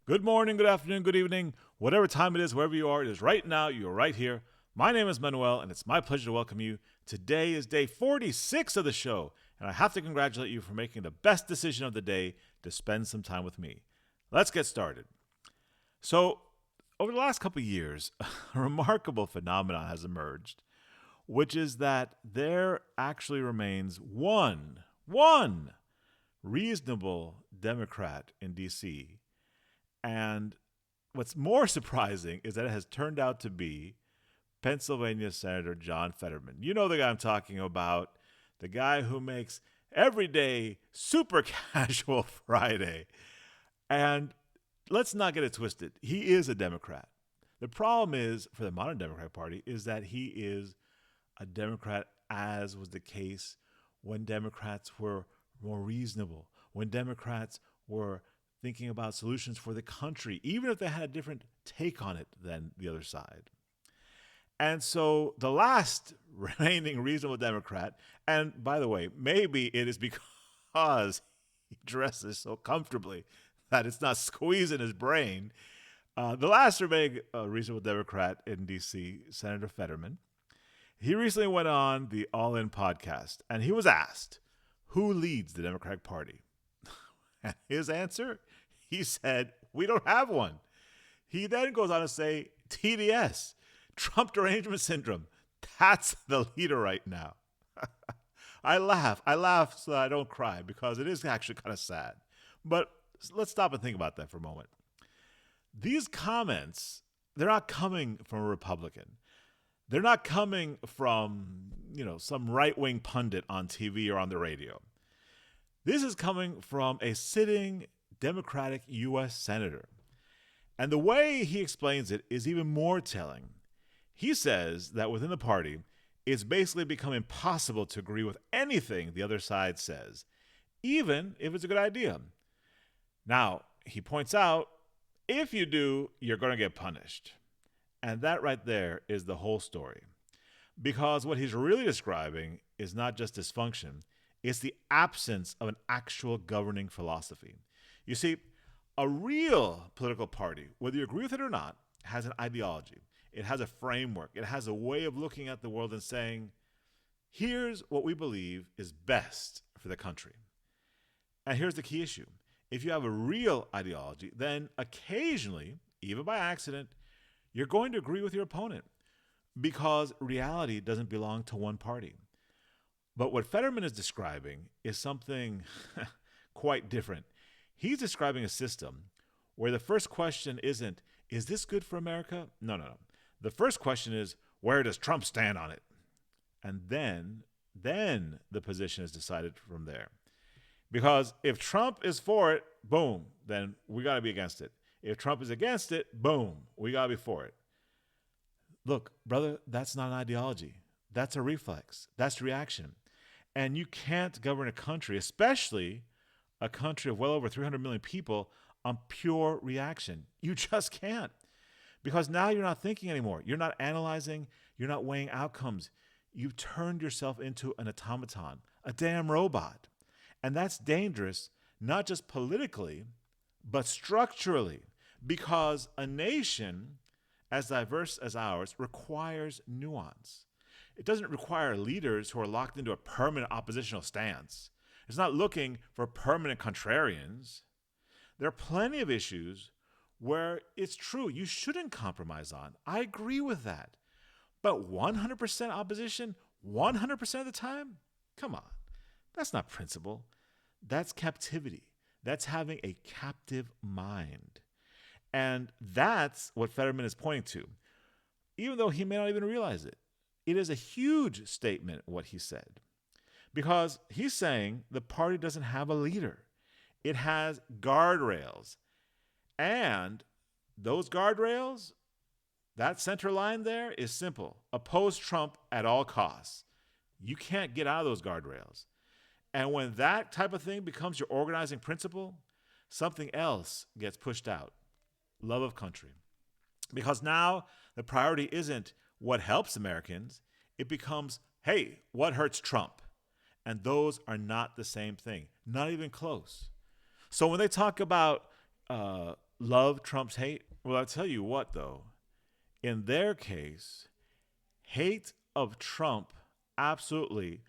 Good morning, good afternoon, good evening, whatever time it is, wherever you are, it is right now, you are right here. My name is Manuel, and it's my pleasure to welcome you. Today is day 46 of the show, and I have to congratulate you for making the best decision of the day to spend some time with me. Let's get started. So, over the last couple of years, a remarkable phenomenon has emerged, which is that there actually remains one reasonable Democrat in D.C., and what's more surprising is that it has turned out to be Pennsylvania Senator John Fetterman. You know the guy I'm talking about, the guy who makes every day super casual Friday. And let's not get it twisted. He is a Democrat. The problem is, for the modern Democratic Party, is that he is a Democrat as was the case when Democrats were more reasonable, when Democrats were thinking about solutions for the country, even if they had a different take on it than the other side. And so the last remaining reasonable Democrat, and by the way, maybe it is because he dresses so comfortably that it's not squeezing his brain. The last remaining reasonable Democrat in D.C., Senator Fetterman, he recently went on the All In podcast, and he was asked, who leads the Democratic Party? And his answer, he said, we don't have one. He then goes on to say, TDS, Trump Derangement Syndrome. That's the leader right now. I laugh so that I don't cry because it is actually kind of sad. But let's stop and think about that for a moment. These comments, they're not coming from a Republican. They're not coming from, some right-wing pundit on TV or on the radio. This is coming from a sitting Democratic U.S. Senator. And the way he explains it is even more telling. He says that within the party, it's basically become impossible to agree with anything the other side says, even if it's a good idea. Now, he points out, if you do, you're going to get punished. And that right there is the whole story. Because what he's really describing is not just dysfunction, it's the absence of an actual governing philosophy. You see, a real political party, whether you agree with it or not, has an ideology. It has a framework. It has a way of looking at the world and saying, here's what we believe is best for the country. And here's the key issue. If you have a real ideology, then occasionally, even by accident, you're going to agree with your opponent because reality doesn't belong to one party. But what Fetterman is describing is something quite different. He's describing a system where the first question isn't, is this good for America? No. The first question is, where does Trump stand on it? And then the position is decided from there. Because if Trump is for it, boom, then we got to be against it. If Trump is against it, boom, we got to be for it. Look, brother, that's not an ideology. That's a reflex. That's reaction. And you can't govern a country, especially a country of well over 300 million people, on pure reaction. You just can't. Because now you're not thinking anymore. You're not analyzing. You're not weighing outcomes. You've turned yourself into an automaton, a damn robot. And that's dangerous, not just politically, but structurally. Because a nation as diverse as ours requires nuance. It doesn't require leaders who are locked into a permanent oppositional stance. It's not looking for permanent contrarians. There are plenty of issues where it's true you shouldn't compromise on. I agree with that. But 100% opposition, 100% of the time? Come on. That's not principle. That's captivity. That's having a captive mind. And that's what Fetterman is pointing to, even though he may not even realize it. It is a huge statement, what he said, because he's saying the party doesn't have a leader. It has guardrails. And those guardrails, that center line there is simple. Oppose Trump at all costs. You can't get out of those guardrails. And when that type of thing becomes your organizing principle, something else gets pushed out. Love of country. Because now the priority isn't what helps Americans. It becomes, hey, what hurts Trump? And those are not the same thing, not even close. So when they talk about love trumps hate? Well, I'll tell you what, though. In their case, hate of Trump absolutely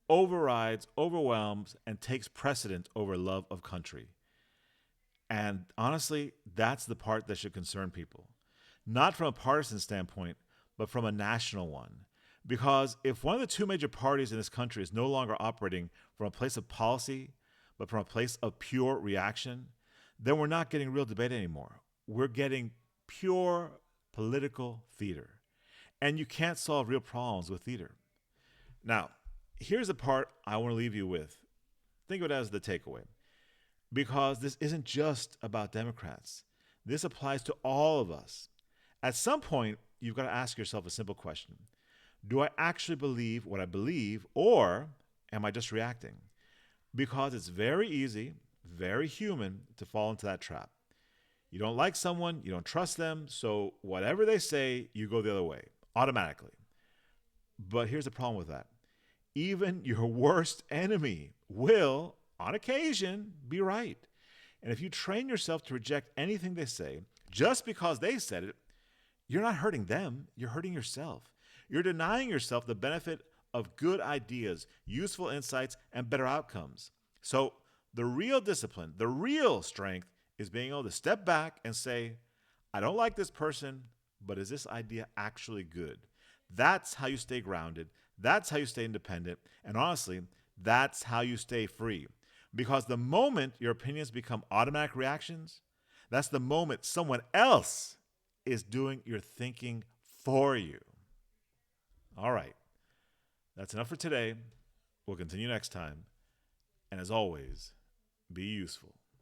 overrides, overwhelms, and takes precedent over love of country. And honestly, that's the part that should concern people. Not from a partisan standpoint, but from a national one. Because if one of the two major parties in this country is no longer operating from a place of policy, but from a place of pure reaction, then we're not getting real debate anymore. We're getting pure political theater. And you can't solve real problems with theater. Now, here's the part I want to leave you with. Think of it as the takeaway. Because this isn't just about Democrats. This applies to all of us. At some point, you've got to ask yourself a simple question. Do I actually believe what I believe, or am I just reacting? Because it's very easy, very human to fall into that trap. You don't like someone, you don't trust them, so whatever they say, you go the other way, automatically. But here's the problem with that. Even your worst enemy will, on occasion, be right. And if you train yourself to reject anything they say, just because they said it, you're not hurting them, you're hurting yourself. You're denying yourself the benefit of good ideas, useful insights, and better outcomes. So the real discipline, the real strength is being able to step back and say, I don't like this person, but is this idea actually good? That's how you stay grounded. That's how you stay independent. And honestly, that's how you stay free. Because the moment your opinions become automatic reactions, that's the moment someone else is doing your thinking for you. All right. That's enough for today. We'll continue next time. And as always, be useful.